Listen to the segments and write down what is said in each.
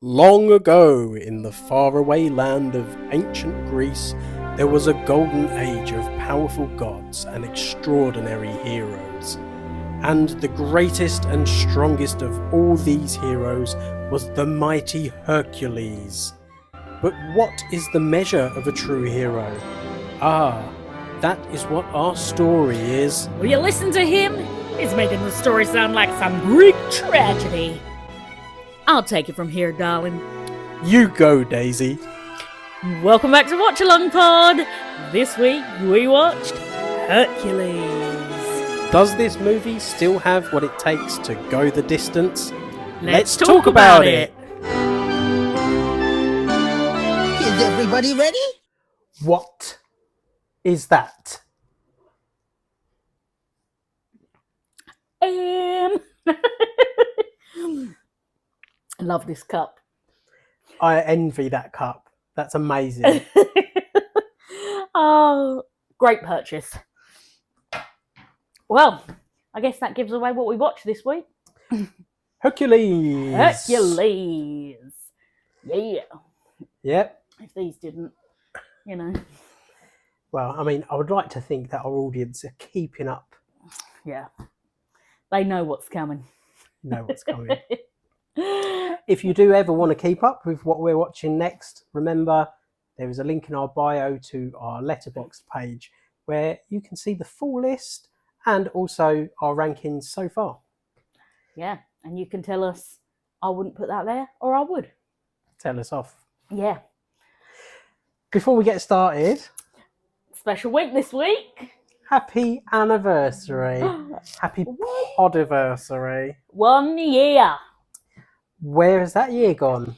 Long ago, in the faraway land of ancient Greece, there was a golden age of powerful gods and extraordinary heroes. And the greatest and strongest of all these heroes was the mighty Hercules. But what is the measure of a true hero? Ah, that is what our story is. Will you listen to him? He's making the story sound like some Greek tragedy. I'll take it from here, darling. You go, Daisy. Welcome back to Watch Along Pod. This week we watched Hercules. Does this movie still have what it takes to go the distance? Let's talk about it. Is everybody ready? What is that? I love this cup. I envy that cup. That's amazing. Oh, great purchase. Well, I guess that gives away what we watched this week. Hercules. Hercules. Yeah. Yep. If these didn't, you know. Well, I mean, I would like to think that our audience are keeping up. Yeah. They know what's coming. Know what's coming. If you do ever want to keep up with what we're watching next, remember there is a link in our bio to our letterbox page where you can see the full list and also our rankings so far. Yeah, and you can tell us, I wouldn't put that there, or I would. Tell us off. Yeah. Before we get started, Special week this week. happy anniversary. Happy podiversary. 1 year. Where has that year gone?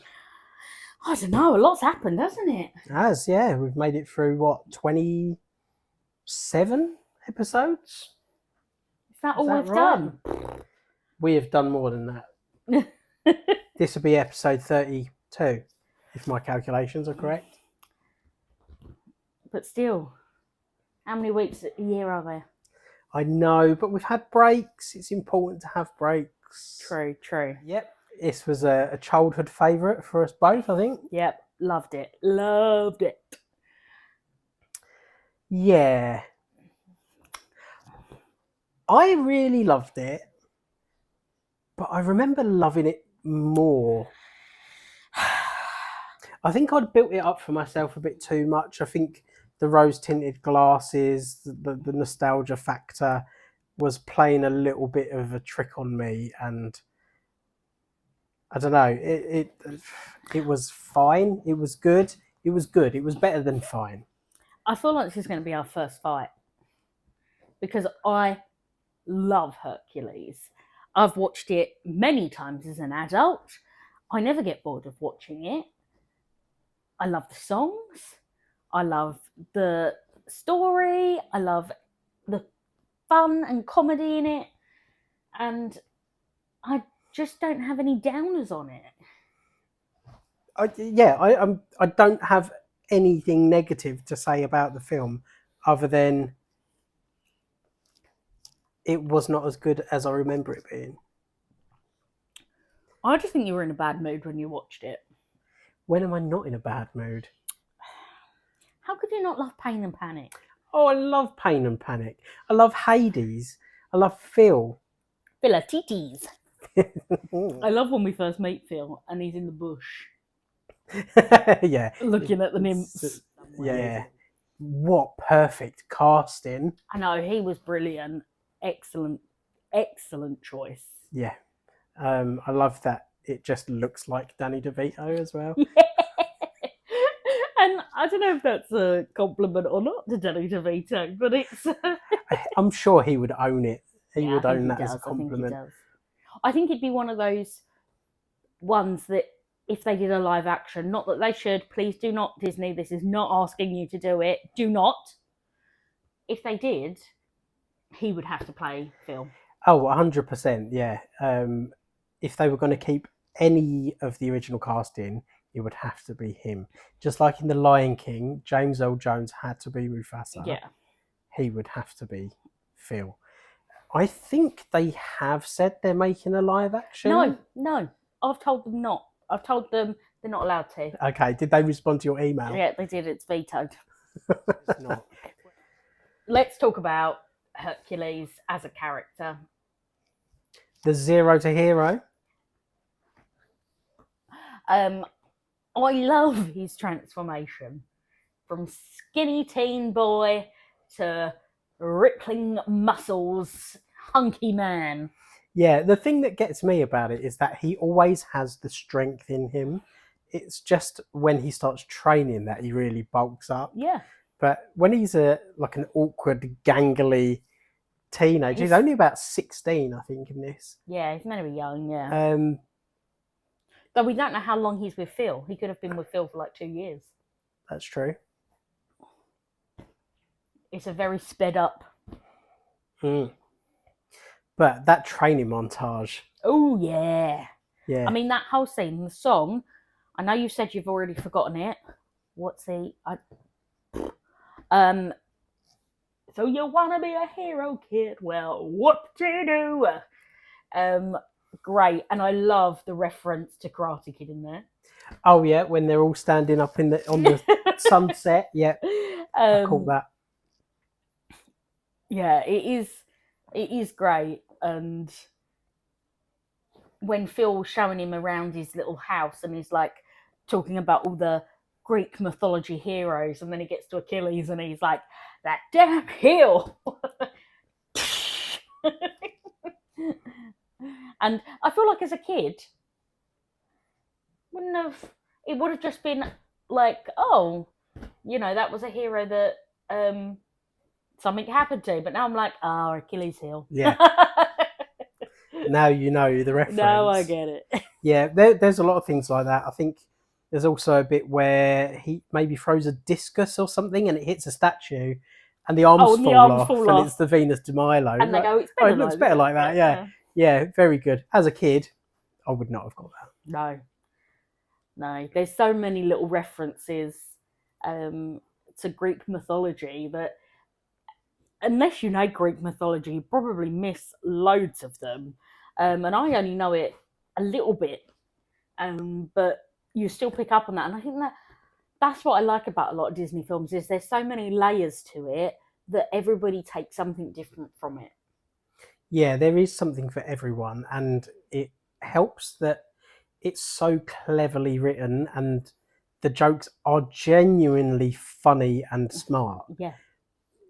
I don't know, a lot's happened, hasn't it? It has, yeah. We've made it through, 27 episodes? Is that all that we've right? done? We have done more than that. This will be episode 32, if my calculations are correct. But still, how many weeks a year are there? I know, but we've had breaks. It's important to have breaks. True. Yep. This was a childhood favourite for us both, I think. Yep, loved it. Yeah. I really loved it, but I remember loving it more. I think I'd built it up for myself a bit too much. I think the rose-tinted glasses, the nostalgia factor was playing a little bit of a trick on me, and I don't know. It was fine. It was good. It was good. It was better than fine. I feel like this is going to be our first fight because I love Hercules. I've watched it many times as an adult. I never get bored of watching it. I love the songs. I love the story. I love the fun and comedy in it. And I just don't have any downers on it. I don't have anything negative to say about the film other than it was not as good as I remember it being. I just think you were in a bad mood when you watched it. When am I not in a bad mood? How could you not love Pain and Panic? Oh, I love Pain and Panic. I love Hades. I love Phil. Philatites. I love when we first meet Phil and he's in the bush. Yeah. Looking at the nymphs. Yeah. What perfect casting. I know, he was brilliant. Excellent choice. Yeah. I love that it just looks like Danny DeVito as well. And I don't know if that's a compliment or not to Danny DeVito, but it's... I'm sure he would own it. He would I think own he that does. as a compliment. I think it'd be one of those ones that if they did a live action, not that they should, please do not, Disney, this is not asking you to do it. Do not. If they did, he would have to play Phil. Oh, 100%, yeah. If they were going to keep any of the original cast in, it would have to be him. Just like in The Lion King, James Earl Jones had to be Mufasa. Yeah. He would have to be Phil. I think they have said they're making a live action. No. I've told them not. I've told them they're not allowed to. Okay, did they respond to your email? Yeah, they did. It's vetoed. It's not. Let's talk about Hercules as a character. The 0 to hero. I love his transformation from skinny teen boy to rippling muscles, hunky man. Yeah, the thing that gets me about it is that he always has the strength in him. It's just when he starts training that he really bulks up. Yeah. But when he's like an awkward, gangly teenager, he's only about 16, I think, in this. Yeah, he's meant to be young, yeah. Though we don't know how long he's with Phil. He could have been with Phil for like 2 years. That's true. It's a very sped up. But that training montage. Oh, yeah. Yeah. I mean, that whole scene, the song, I know you said you've already forgotten it. What's the... So you want to be a hero, kid? Well, what do you do? Great. And I love the reference to Karate Kid in there. Oh, yeah, when they're all standing up on the sunset. Yeah, I caught that. Yeah, it is great. And when Phil's showing him around his little house and he's like talking about all the Greek mythology heroes, and then he gets to Achilles and he's like, that damn heel. And I feel like as a kid, it would have just been like, oh, that was a hero that something happened to. But now I'm like, oh, Achilles heel. Yeah. Now you know the reference. Now I get it. Yeah, there's a lot of things like that. I think there's also a bit where he maybe throws a discus or something and it hits a statue and the arms fall off and it's the Venus de Milo. And they go, it's better. It looks better like that, yeah. Yeah, very good. As a kid, I would not have got that. No. There's so many little references to Greek mythology that unless you know Greek mythology, you probably miss loads of them. And I only know it a little bit. But you still pick up on that. And I think that's what I like about a lot of Disney films is there's so many layers to it that everybody takes something different from it. Yeah, there is something for everyone, and it helps that it's so cleverly written and the jokes are genuinely funny and smart. Yeah.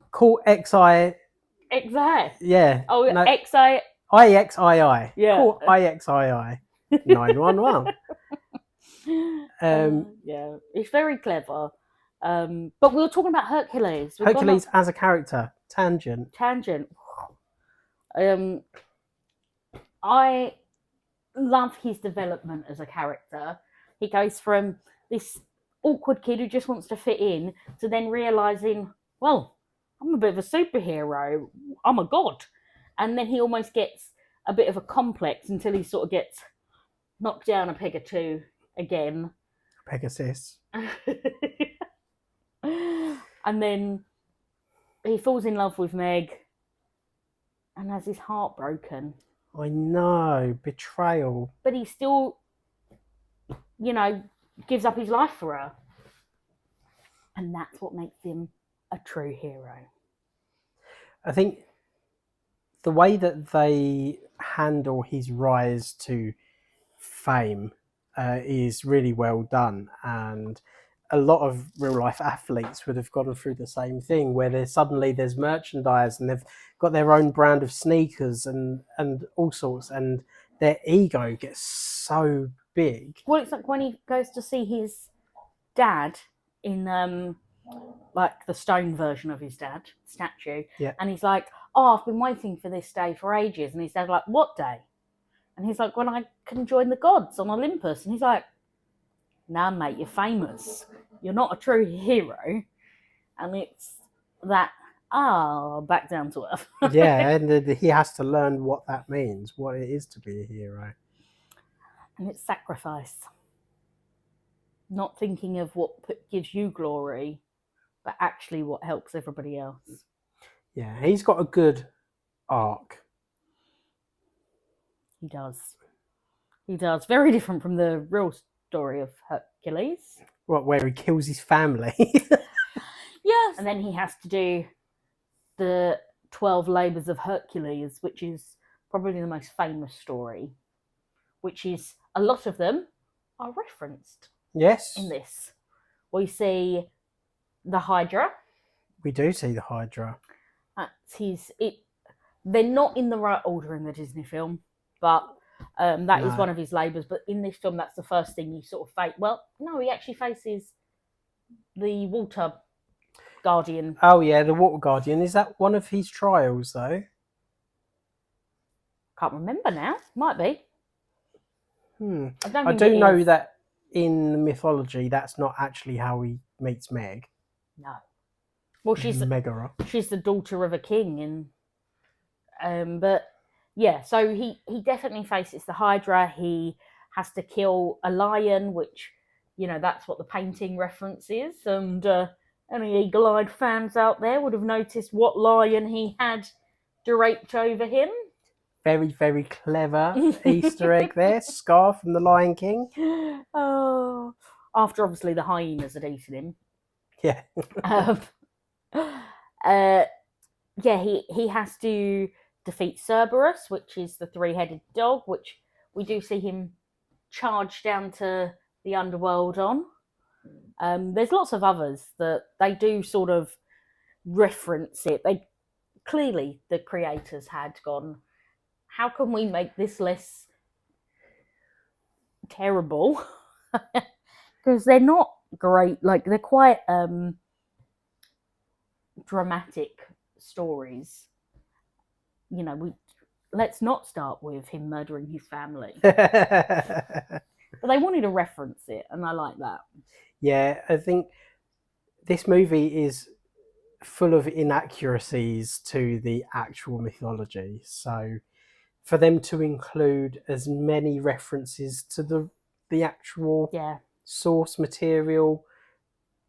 Call XI. XI. Yeah. Oh, no. XI. IXII. Yeah. Call IXII 911. Yeah, it's very clever. But we were talking about Hercules. Hercules as a character. Tangent. I love his development as a character. He goes from this awkward kid who just wants to fit in to then realizing, well, I'm a bit of a superhero. I'm a god. And then he almost gets a bit of a complex until he sort of gets knocked down a peg or two again. Pegasus. And then he falls in love with Meg and has his heart broken. I know, betrayal. But he still, gives up his life for her. And that's what makes him a true hero. I think the way that they handle his rise to fame is really well done, and a lot of real life athletes would have gone through the same thing where there's merchandise and they've got their own brand of sneakers and all sorts, and their ego gets so big. Well, it's like when he goes to see his dad in like the stone version of his dad statue, yeah. And he's like, oh, I've been waiting for this day for ages. And his dad's like, what day? And he's like, when I can join the gods on Olympus. And he's like, nah, mate, you're famous. You're not a true hero. And it's that, back down to earth. Yeah, and he has to learn what that means, what it is to be a hero. And it's sacrifice. Not thinking of what gives you glory, but actually what helps everybody else. Yeah, he's got a good arc. He does. Very different from the real story of Hercules. What, where he kills his family? Yes. And then he has to do the 12 Labours of Hercules, which is probably the most famous story, which is a lot of them are referenced Yes. in this. We see the Hydra. We do see the Hydra. They're not in the right order in the Disney film, but that is one of his labours. But in this film, that's the first thing you sort of face. Well, no, he actually faces the water guardian. Oh yeah, the water guardian. Is that one of his trials though? Can't remember now. Might be. I do know that in the mythology, that's not actually how he meets Meg. No. Well, she's the daughter of a king, and but yeah. So he definitely faces the Hydra. He has to kill a lion, which that's what the painting reference is. And any eagle-eyed fans out there would have noticed what lion he had draped over him. Very, very clever Easter egg there. Scar from the Lion King. Oh, after obviously the hyenas had eaten him. Yeah. He has to defeat Cerberus, which is the three-headed dog, which we do see him charge down to the underworld on. There's lots of others that they do sort of reference it. They clearly, the creators had gone, how can we make this less terrible? Because they're not great. Like, they're quite dramatic stories. Let's not start with him murdering his family. But they wanted to reference it, and I like that. Yeah, I think this movie is full of inaccuracies to the actual mythology. So for them to include as many references to the actual source material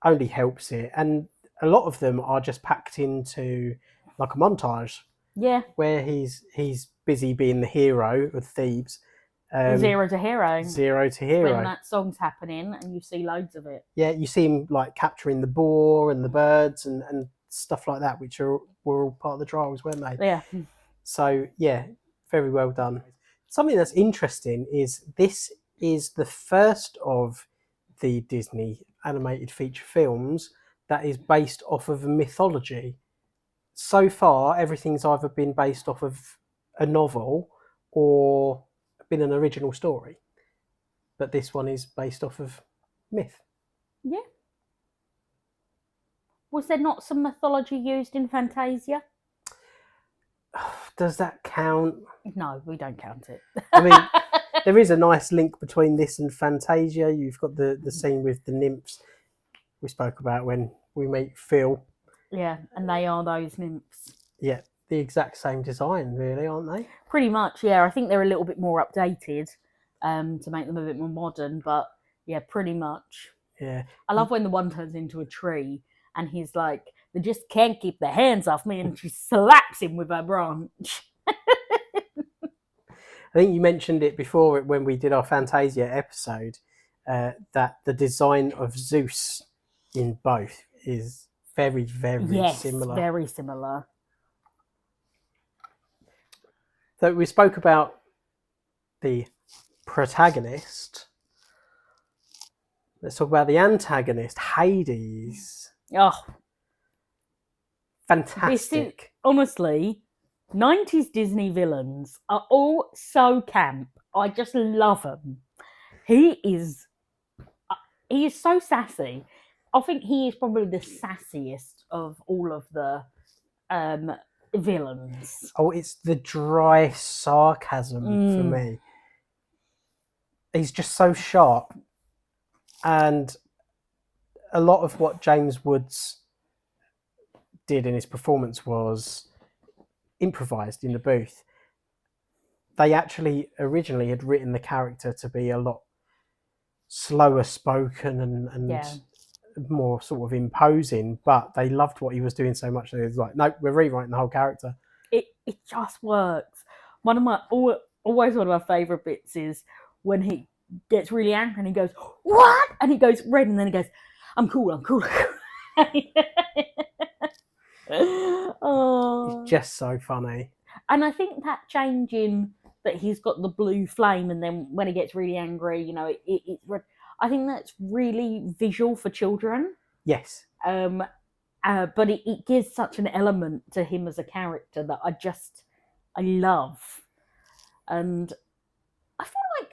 only helps it. And a lot of them are just packed into like a montage. Yeah. Where he's busy being the hero of Thebes. Zero to Hero. Zero to Hero. When that song's happening and you see loads of it. Yeah, you see him like capturing the boar and the birds and stuff like that, which were all part of the trials, weren't they? Yeah. So yeah, very well done. Something that's interesting is this is the first of the Disney animated feature films that is based off of a mythology. So far, everything's either been based off of a novel or been an original story. But this one is based off of myth. Yeah. Was there not some mythology used in Fantasia? Does that count? No, we don't count it. I mean, there is a nice link between this and Fantasia. You've got the scene with the nymphs we spoke about when we meet Phil. Yeah, and they are those nymphs. Yeah, the exact same design, really, aren't they? Pretty much, yeah. I think they're a little bit more updated to make them a bit more modern, but yeah, pretty much. Yeah. I love when the one turns into a tree and he's like, they just can't keep their hands off me, and she slaps him with her branch. I think you mentioned it before when we did our Fantasia episode, that the design of Zeus in both is very, very similar. Yes, very similar. So we spoke about the protagonist. Let's talk about the antagonist, Hades. Oh, fantastic. Honestly, 90s Disney villains are all so camp. I just love them. He is so sassy. I think he is probably the sassiest of all of the villains. Oh, it's the dry sarcasm for me. He's just so sharp. And a lot of what James Woods did in his performance was improvised in the booth. They actually originally had written the character to be a lot slower spoken and more sort of imposing, but they loved what he was doing so much that it was like, no, we're rewriting the whole character. It just works. Always one of my favourite bits is when gets really angry and he goes, "What?" And he goes red and then he goes, I'm cool. Oh. It's just so funny. And I think that changing that he's got the blue flame and then when he gets really angry, it's red. I think that's really visual for children. Yes. But it gives such an element to him as a character that I love. And I feel like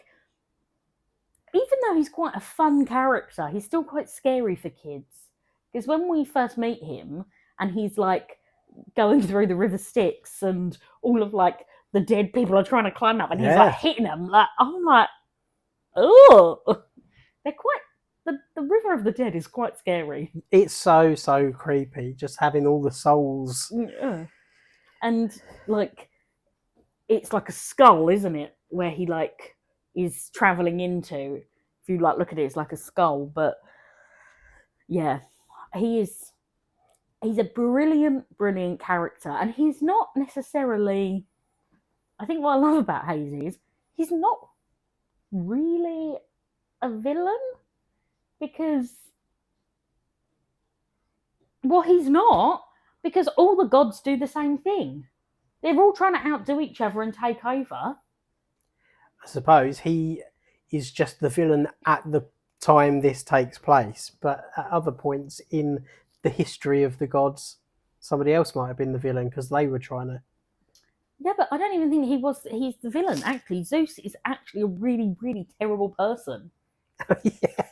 even though he's quite a fun character, he's still quite scary for kids. Because when we first meet him and he's like going through the River Styx and all of like the dead people are trying to climb up and he's like hitting them, like I'm like, oh, they're quite. The River of the Dead is quite scary. It's so creepy, just having all the souls. Yeah. And like, it's like a skull, isn't it? Where he like is traveling into. If you like look at it, it's like a skull. But yeah, he's a brilliant character, and he's not necessarily. I think what I love about Hazy is he's not really a villain. Because, well, he's not, because all the gods do the same thing. They're all trying to outdo each other and take over. I suppose he is just the villain at the time this takes place, but at other points in the history of the gods, somebody else might have been the villain because they were trying to. Yeah, but I don't even think he's the villain. Actually, Zeus is actually a really, really terrible person. Yeah.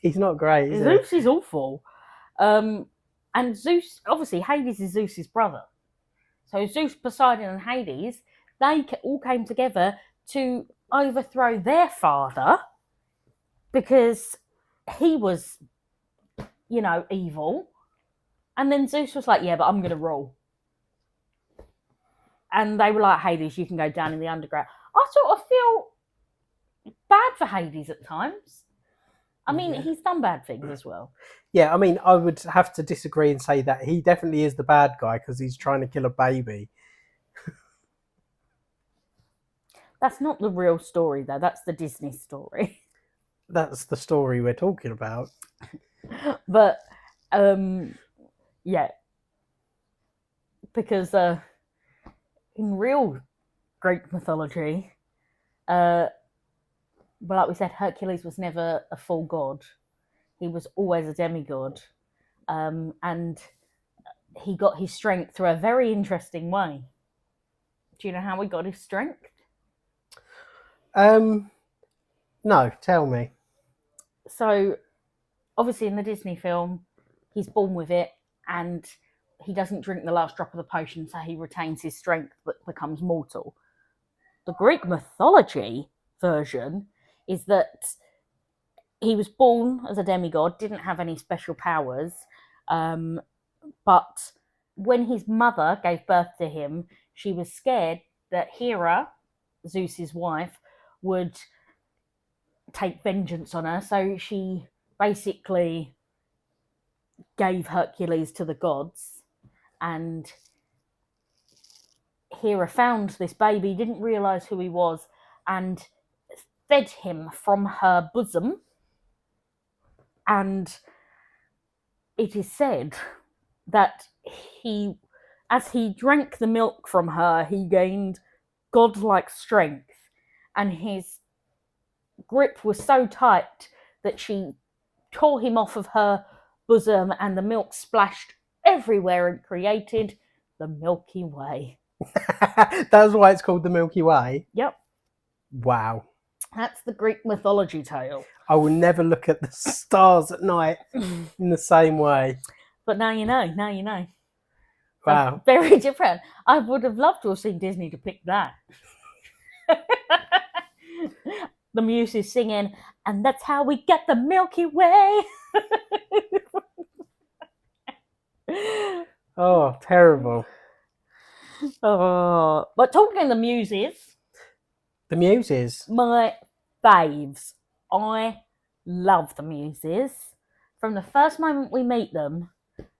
He's not great, is Zeus is awful. And Zeus, obviously, Hades is Zeus's brother. So Zeus, Poseidon, and Hades, they all came together to overthrow their father because he was, evil. And then Zeus was like, yeah, but I'm going to rule. And they were like, Hades, you can go down in the underground. I sort of feel bad for Hades at times. I mean, he's done bad things as well. Yeah, I mean, I would have to disagree and say that he definitely is the bad guy because he's trying to kill a baby. That's not the real story, though. That's the Disney story. That's the story we're talking about. But, yeah. Because in real Greek mythology, but like we said, Hercules was never a full god. He was always a demigod. And he got his strength through a very interesting way. Do you know how he got his strength? No, tell me. So, obviously in the Disney film, he's born with it and he doesn't drink the last drop of the potion, so he retains his strength but becomes mortal. The Greek mythology version is that he was born as a demigod, didn't have any special powers, but when his mother gave birth to him, she was scared that Hera, Zeus's wife, would take vengeance on her, so she basically gave Hercules to the gods, and Hera found this baby, didn't realise who he was, and fed him from her bosom. And it is said that as he drank the milk from her, he gained godlike strength, and his grip was so tight that she tore him off of her bosom and the milk splashed everywhere and created the Milky Way. That's why it's called the Milky Way? Yep. Wow. That's the Greek mythology tale. I will never look at the stars at night in the same way. But now you know. Wow. That's very different. I would have loved to have seen Disney depict that. The muse is singing, and that's how we get the Milky Way. Oh, terrible. Oh, but talking of the muses, The Muses. my faves. I love the muses. From the first moment we meet them,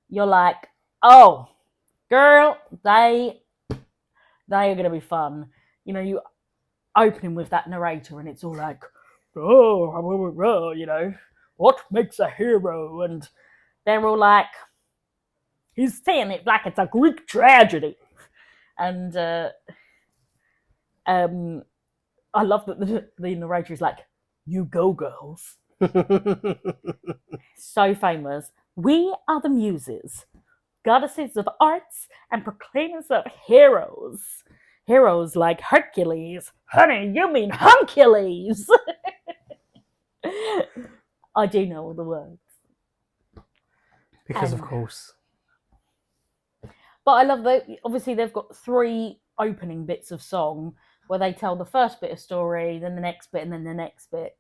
you're like, oh, girl, they are going to be fun. You know, you opening with that narrator and it's all like, oh, you know, what makes a hero? And they're all like, he's saying it like it's a Greek tragedy. And I love that the narrator is like, you go, girls. So famous. We are the muses, goddesses of arts and proclaimers of heroes. Heroes like Hercules. Honey, you mean Huncules. I do know all the words. Because, of course. But I love that, obviously, they've got 3 opening bits of song where they tell the first bit of story, then the next bit, and then the next bit.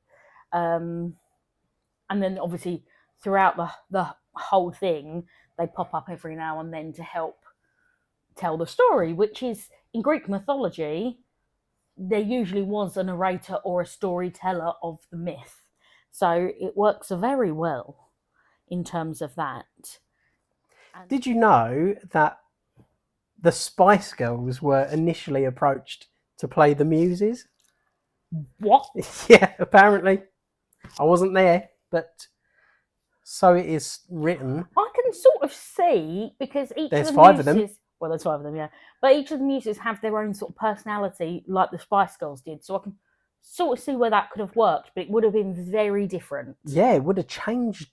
And then, obviously, throughout the whole thing, they pop up every now and then to help tell the story, which is, in Greek mythology, there usually was a narrator or a storyteller of the myth. So it works very well in terms of that. Did you know that the Spice Girls were initially approached to play the Muses? What? Yeah, apparently. I wasn't there, but so it is written. I can sort of see, because There's of the 5 of them. Muses, well, there's 5 of them, yeah. But each of the Muses have their own sort of personality, like the Spice Girls did. So I can sort of see where that could have worked, but it would have been very different. Yeah, it would have changed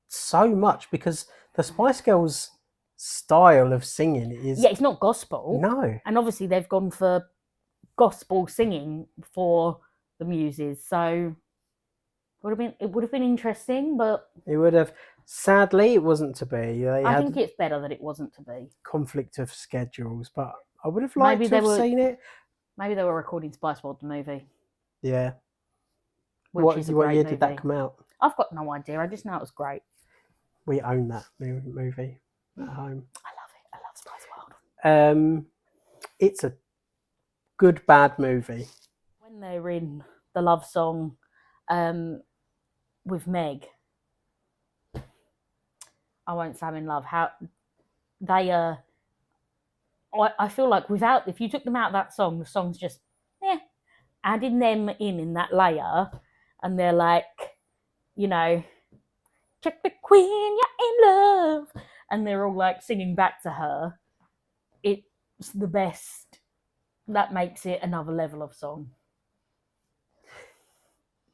so much, because the Spice Girls' style of singing is... Yeah, it's not gospel. No. And obviously they've gone for gospel singing for the Muses. So it would have been interesting, but... It would have... Sadly, it wasn't to be. I think it's better that it wasn't to be. Conflict of schedules, but I would have liked to have seen it. Maybe they were recording Spice World, the movie. Yeah. What year did that come out? I've got no idea. I just know it was great. We own that movie at home. I love it. I love Spice World. It's a good, bad movie. When they're in the love song with Meg, I Won't Say I'm in Love, how they I feel like if you took them out of that song, the song's just adding them in that layer, and they're like, you know, check the queen, you're in love, and they're all like singing back to her. It's the best. That makes it another level of song.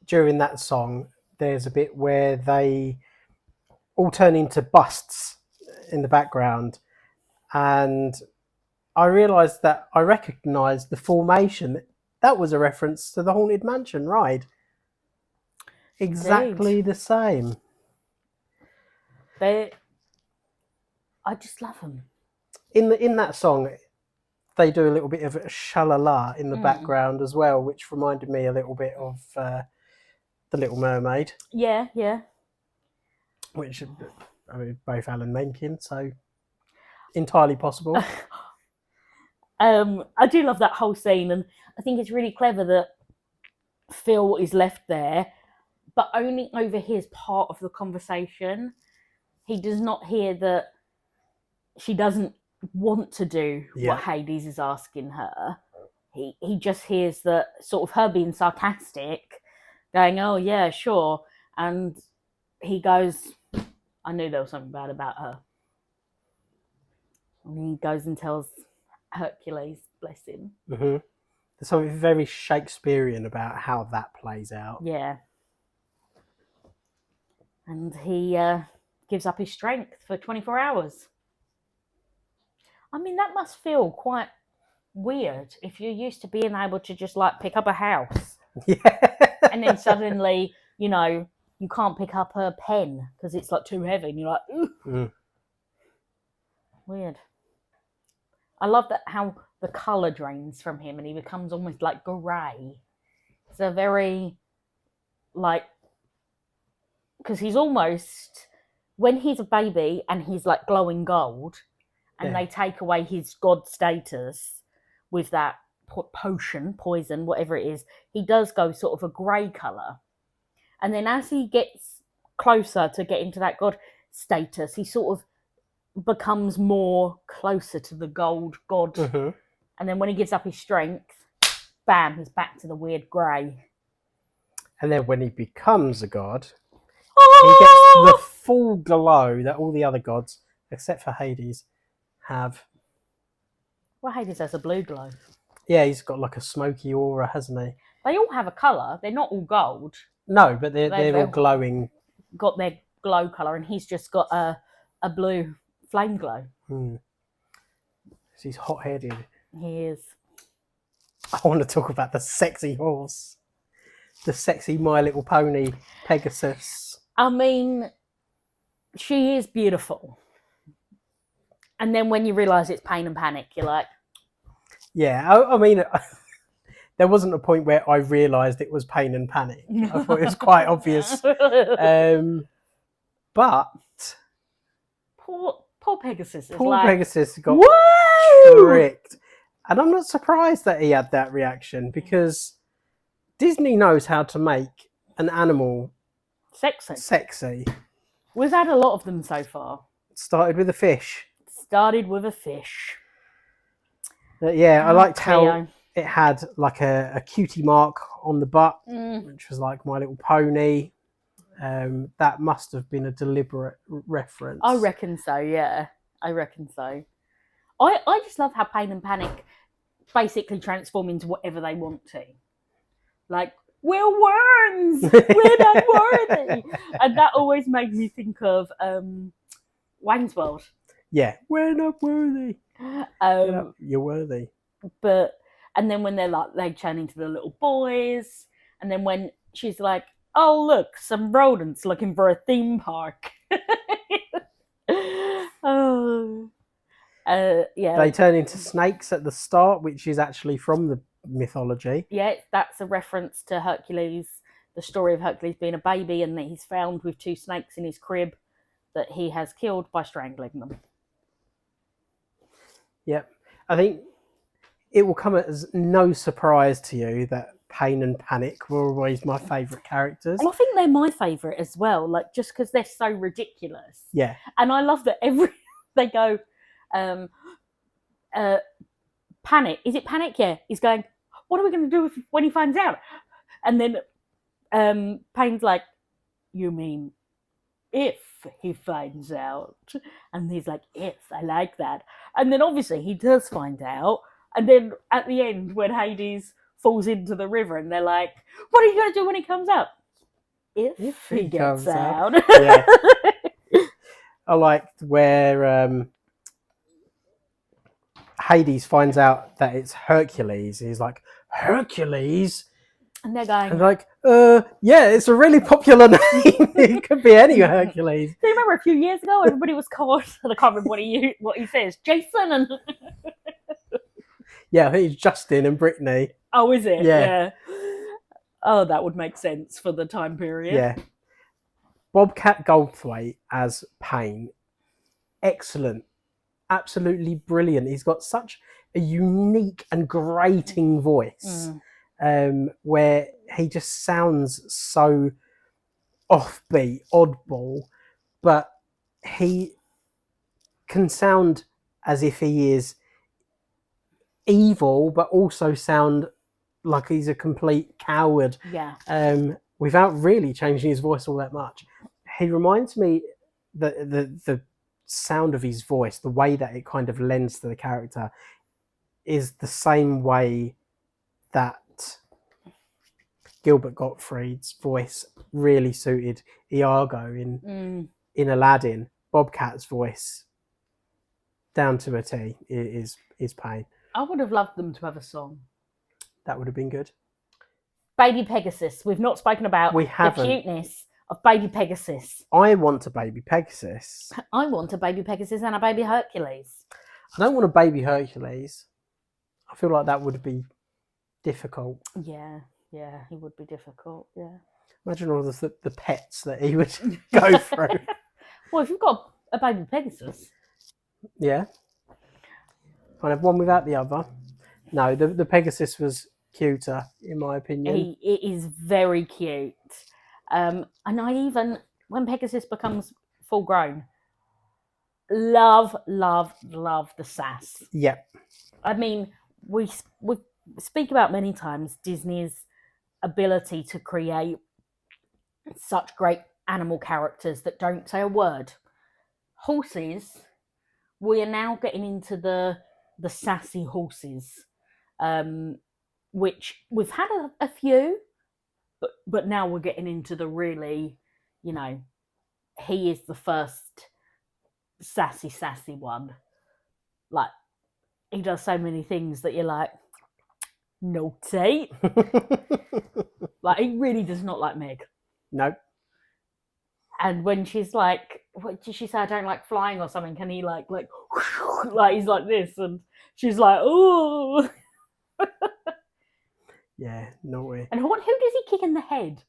During that song, there's a bit where they all turn into busts in the background, and I realised that I recognised the formation. That was a reference to the Haunted Mansion ride. Exactly the same. I just love them. In that song, they do a little bit of shalala in the background as well, which reminded me a little bit of The Little Mermaid. Yeah, yeah. Which, I mean, both Alan Menken, so entirely possible. I do love that whole scene, and I think it's really clever that Phil is left there, but only overhears part of the conversation. He does not hear that she doesn't want to do what Hades is asking her. He just hears that sort of her being sarcastic, going, oh yeah, sure. And he goes, I knew there was something bad about her. And he goes and tells Hercules, bless him. Mm-hmm. There's something very Shakespearean about how that plays out. Yeah. And he gives up his strength for 24 hours. I mean, that must feel quite weird if you're used to being able to just like pick up a house. Yeah. And then suddenly, you know, you can't pick up a pen because it's like too heavy and you're like, ooh. Weird. I love that how the colour drains from him and he becomes almost like grey. It's a very, like, because he's almost, when he's a baby and he's like glowing gold and they take away his god status with that poison, whatever it is, he does go sort of a grey colour. And then as he gets closer to getting to that god status, he sort of becomes more closer to the gold god. Mm-hmm. And then when he gives up his strength, bam, he's back to the weird grey. And then when he becomes a god, he gets the full glow that all the other gods, except for Hades, have. Well, Hades has a blue glow. Yeah, he's got like a smoky aura, hasn't he? They all have a colour. They're not all gold. No, but they're all glowing. Got their glow colour, and he's just got a blue flame glow. He's hot-headed. He is. I want to talk about the sexy horse. The sexy My Little Pony, Pegasus. I mean, she is beautiful. And then when you realise it's Pain and Panic, you're like... Yeah, I mean, there wasn't a point where I realised it was Pain and Panic. I thought it was quite obvious. But... Poor Pegasus is Poor Pegasus got woo! tricked. And I'm not surprised that he had that reaction, because Disney knows how to make an animal sexy. We've had a lot of them so far. Started with a fish. But yeah, I liked how it had like a cutie mark on the butt, which was like My Little Pony. That must have been a deliberate reference. I reckon so, yeah. I reckon so. I just love how Pain and Panic basically transform into whatever they want to. Like, we're worms! We're not worthy! And that always made me think of Wayne's World. Yeah, we're not worthy. You're worthy. And then when they turn into the little boys, and then when she's like, oh, look, some rodents looking for a theme park. Yeah. They turn into snakes at the start, which is actually from the mythology. Yeah, that's a reference to Hercules, the story of Hercules being a baby, and that he's found with 2 snakes in his crib that he has killed by strangling them. Yep. I think it will come as no surprise to you that Pain and Panic were always my favourite characters. Well, I think they're my favourite as well, like just because they're so ridiculous. Yeah. And I love that they go, Panic. Is it Panic? Yeah. He's going, what are we going to do when he finds out? And then Pain's like, you mean if he finds out? And he's like, if, I like that. And then obviously he does find out. And then at the end, when Hades falls into the river, and they're like, what are you going to do when he comes out? If he gets out. Yeah. I liked where Hades finds out that it's Hercules. He's like, Hercules? And they're going... And like, yeah, it's a really popular name. It could be any Hercules. Do you remember a few years ago, everybody was called, and I can't remember what he says, Jason and... Yeah, I think it's Justin and Brittany. Oh, is it? Yeah. Oh, that would make sense for the time period. Yeah. Bobcat Goldthwait as Pain. Excellent. Absolutely brilliant. He's got such a unique and grating voice, where he just sounds so offbeat, oddball, but he can sound as if he is evil, but also sound like he's a complete coward. Yeah. Without really changing his voice all that much. He reminds me the sound of his voice, the way that it kind of lends to the character, is the same way that Gilbert Gottfried's voice really suited Iago in Aladdin. Bobcat's voice, down to a T, is Pain. I would have loved them to have a song. That would have been good. Baby Pegasus. We've not spoken about the cuteness of Baby Pegasus. I want a baby Pegasus. I want a baby Pegasus and a baby Hercules. I don't want a baby Hercules. I feel like that would be difficult. Yeah, he would be difficult, yeah. Imagine all the pets that he would go through. Well, if you've got a baby Pegasus. Yeah. Can't have one without the other. No, the Pegasus was cuter, in my opinion. It is very cute. And I even, when Pegasus becomes full grown, love the sass. Yep. I mean, we speak about many times Disney's ability to create such great animal characters that don't say a word. Horses, we are now getting into the sassy horses, which we've had a few, but now we're getting into the really, he is the first sassy one. Like, he does so many things that you're like, naughty. Like, he really does not like Meg. Nope. And when she's like, what did she say? I don't like flying or something. Can he like he's like this, and she's like, oh. Yeah, naughty. And who does he kick in the head?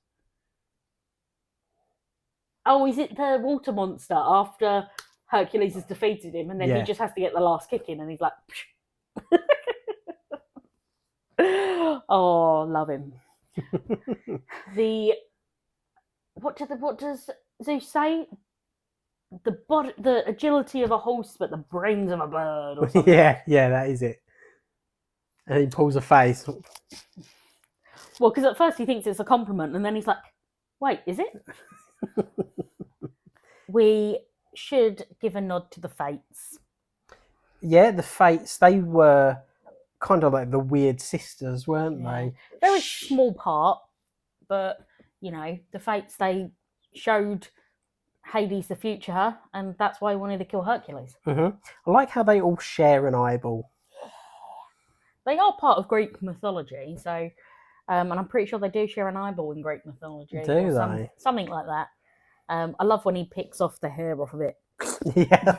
Oh, is it the water monster after Hercules has defeated him, and then he just has to get the last kick in, and he's like, oh, love him. What does Zeus say? The agility of a horse, but the brains of a bird. Or something. yeah, that is it. And he pulls a face. Well, because at first he thinks it's a compliment, and then he's like, "Wait, is it?" We should give a nod to the Fates. Yeah, the Fates. They were kind of like the weird sisters, weren't they? Very small part, but the Fates, they showed Hades the future, and that's why he wanted to kill Hercules. Mm-hmm. I like how they all share an eyeball. They are part of Greek mythology, so, and I'm pretty sure they do share an eyeball in Greek mythology. Do they? Something like that. I love when he picks off the hair off of it. Yeah.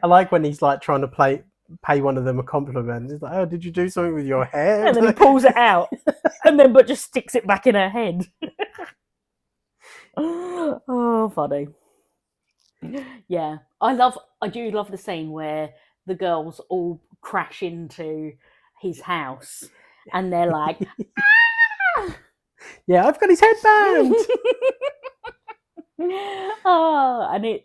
I like when he's like trying to pay one of them a compliment. He's like, "Oh, did you do something with your hair?" And then he pulls it out, but just sticks it back in her head. Oh, funny. Yeah, I do love the scene where the girls all crash into his house, and they're like, ah! Yeah, I've got his headband. Oh, and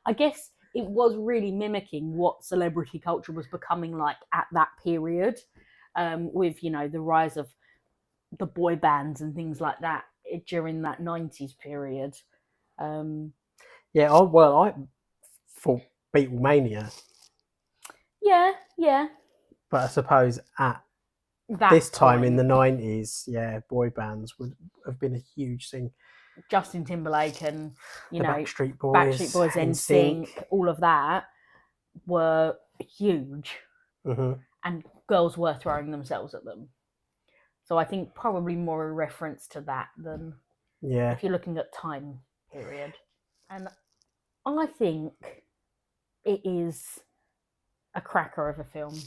I guess it was really mimicking what celebrity culture was becoming like at that period, with the rise of the boy bands and things like that during that 90s period. Yeah, I thought Beatlemania. Yeah. But I suppose at that this time in the 90s, boy bands would have been a huge thing. Justin Timberlake and the Backstreet Boys, NSYNC, all of that were huge, and girls were throwing themselves at them. So I think probably more a reference to that than if you're looking at time period. And I think it is a cracker of a film.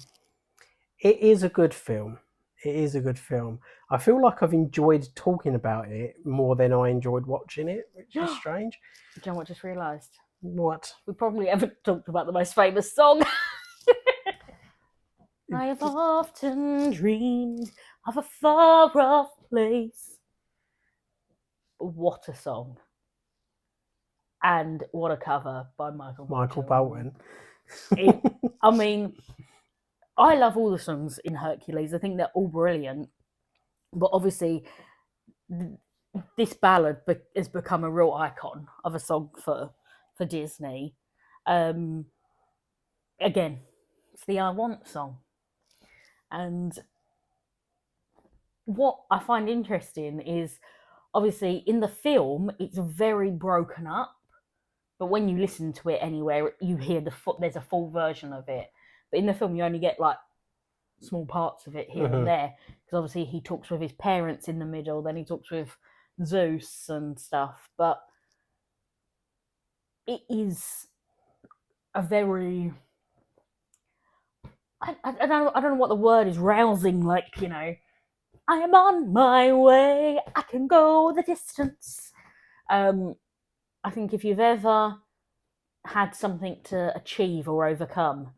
It is a good film. I feel like I've enjoyed talking about it more than I enjoyed watching it, which is strange. Do you know what I just realised? What? We probably haven't talked about the most famous song. I have often dreamed of a far-off place. What a song. And what a cover by Michael Bolton. I mean, I love all the songs in Hercules. I think they're all brilliant. But obviously, this ballad has become a real icon of a song for Disney. Again, it's the I Want song. And what I find interesting is, obviously, in the film, it's very broken up. But when you listen to it anywhere, you hear there's a full version of it. But in the film, you only get like small parts of it here and there. Because obviously he talks with his parents in the middle, then he talks with Zeus and stuff. But it is a very... I don't know what the word is, rousing, like, I am on my way, I can go the distance. I think if you've ever had something to achieve or overcome,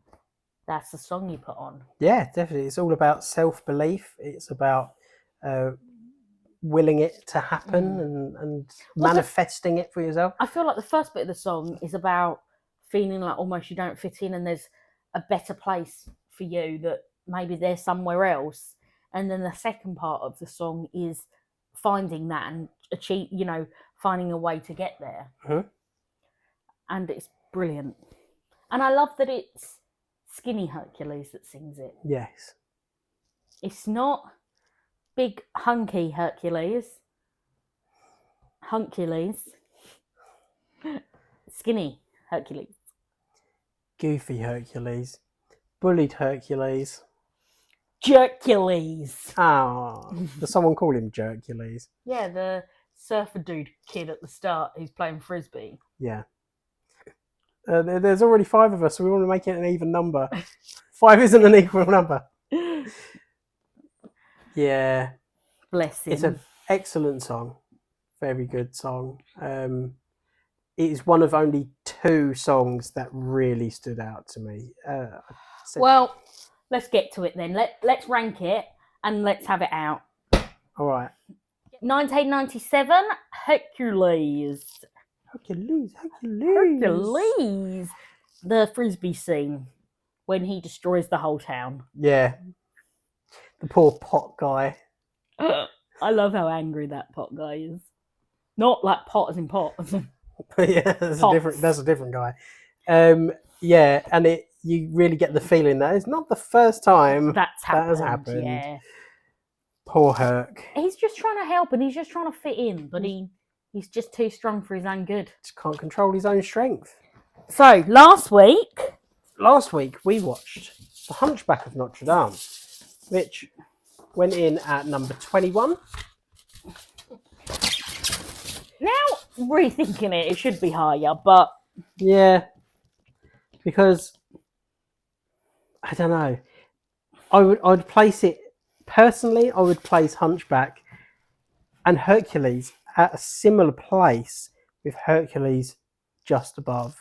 that's the song you put on. Yeah, definitely. It's all about self-belief. It's about willing it to happen and manifesting it for yourself. I feel like the first bit of the song is about feeling like almost you don't fit in and there's a better place for you, that maybe there's somewhere else. And then the second part of the song is finding that and finding a way to get there. Mhm. And it's brilliant. And I love that it's skinny Hercules that sings it. Yes. It's not big hunky Hercules. Huncules. Skinny Hercules. Goofy Hercules. Bullied Hercules. Jercules. Ah, does someone call him Jercules? Yeah, the surfer dude kid at the start who's playing frisbee. Yeah. There's already 5 of us, so we want to make it an even number. 5 isn't an equal number. Yeah. Bless him. It's an excellent song. Very good song. It is one of only 2 songs that really stood out to me. Well, let's get to it then. Let's rank it and let's have it out. All right. 1997, Hercules. Hercules. The frisbee scene when he destroys the whole town. Yeah. The poor pot guy. I love how angry that pot guy is. Not like pot as in pot. Yeah, that's a different guy. Yeah, and you really get the feeling that it's not the first time that has happened. Yeah. Poor Herc. He's just trying to help and he's just trying to fit in, but he's just too strong for his own good. Just can't control his own strength. So, last week we watched The Hunchback of Notre Dame, which went in at number 21. Now, rethinking it should be higher, but... Yeah, because, I don't know, I'd place it, personally, I would place Hunchback and Hercules at a similar place, with Hercules just above.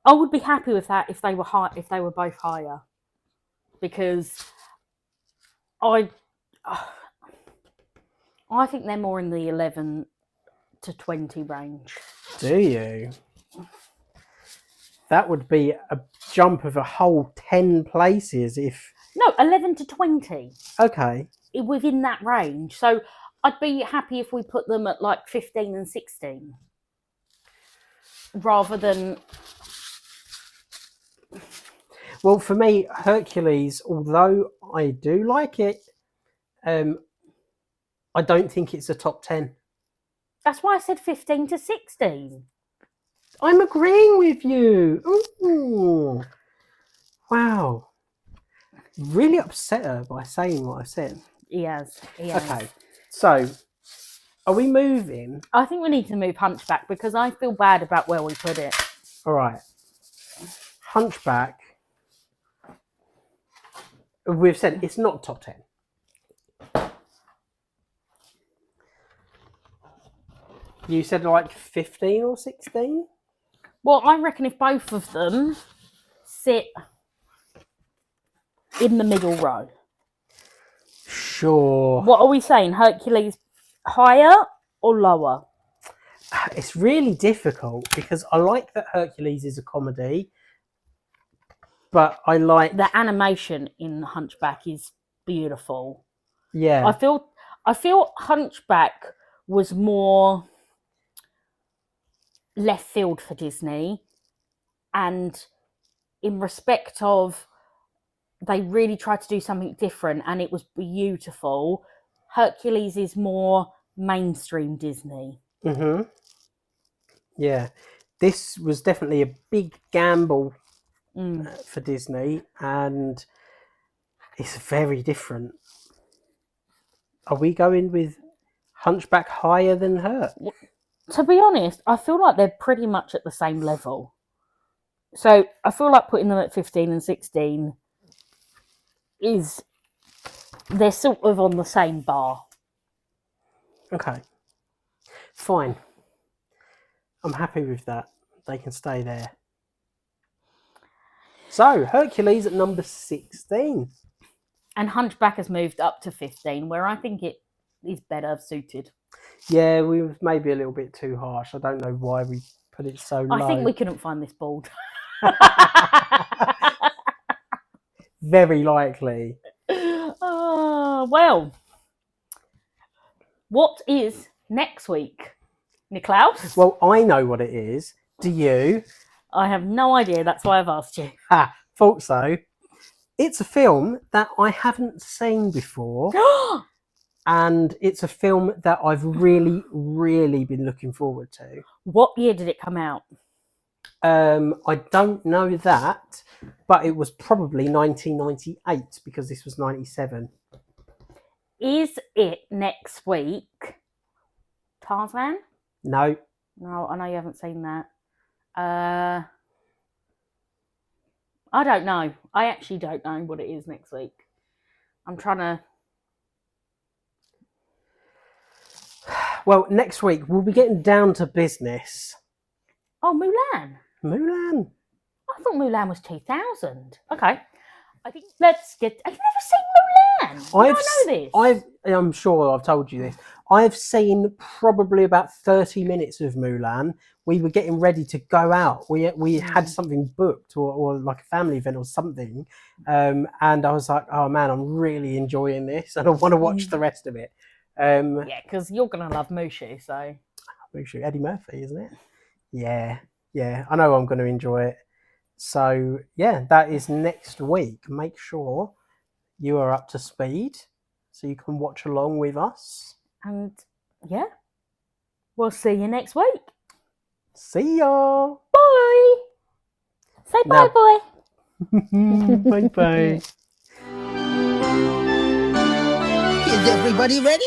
I would be happy with that if they were both higher, because I think they're more in the 11 to 20 range. Do you? That would be a jump of a whole 10 places if... No, 11 to 20. Okay. Within that range. So I'd be happy if we put them at like 15 and 16. Rather than... Well, for me, Hercules, although I do like it, I don't think it's a top 10. That's why I said 15 to 16. I'm agreeing with you. Ooh. Wow. Really upset her by saying what I said. He has. Okay, so are we moving? I think we need to move Hunchback because I feel bad about where we put it. All right. Hunchback. We've said it's not top 10. You said like 15 or 16? Well, I reckon if both of them sit in the middle row. Sure. What are we saying? Hercules higher or lower? It's really difficult because I like that Hercules is a comedy, but I like... The animation in Hunchback is beautiful. Yeah. I feel Hunchback was more left field for Disney, and in respect of they really tried to do something different and it was beautiful. Hercules is more mainstream Disney. Mm-hmm. Yeah. This was definitely a big gamble for Disney, and it's very different. Are we going with Hunchback higher than Herc? To be honest, I feel like they're pretty much at the same level. So I feel like putting them at 15 and 16 they're sort of on the same bar. Okay. Fine. I'm happy with that. They can stay there. So, Hercules at number 16. And Hunchback has moved up to 15, where I think it is better suited. Yeah, we were maybe a little bit too harsh. I don't know why we put it so low. I think we couldn't find this board. Very likely. Oh, well. What is next week, Niklaus? Well, I know what it is. Do you? I have no idea. That's why I've asked you. Ha, thought so. It's a film that I haven't seen before, and it's a film that I've really, really been looking forward to. What year did it come out? I don't know that, but it was probably 1998 because this was 97. Is it next week? Tarzan? No, No, I know you haven't seen that. I don't know. I actually don't know what it is next week. I'm trying to. well, next week we'll be getting down to business. Oh, Mulan. Mulan. I thought Mulan was 2000. Okay. I think let's get. Have you never seen Mulan? I know this. I'm sure I've told you this. I've seen probably about 30 minutes of Mulan. We were getting ready to go out. We had something booked or like a family event or something. And I was like, oh man, I'm really enjoying this and I want to watch the rest of it. Yeah, because you're going to love Mushu, so. Mushu, Eddie Murphy, isn't it? Yeah. I know I'm going to enjoy it. So, yeah, that is next week. Make sure you are up to speed so you can watch along with us. And, yeah, we'll see you next week. See ya! Bye! Say bye, boy! Bye-bye. Is everybody ready?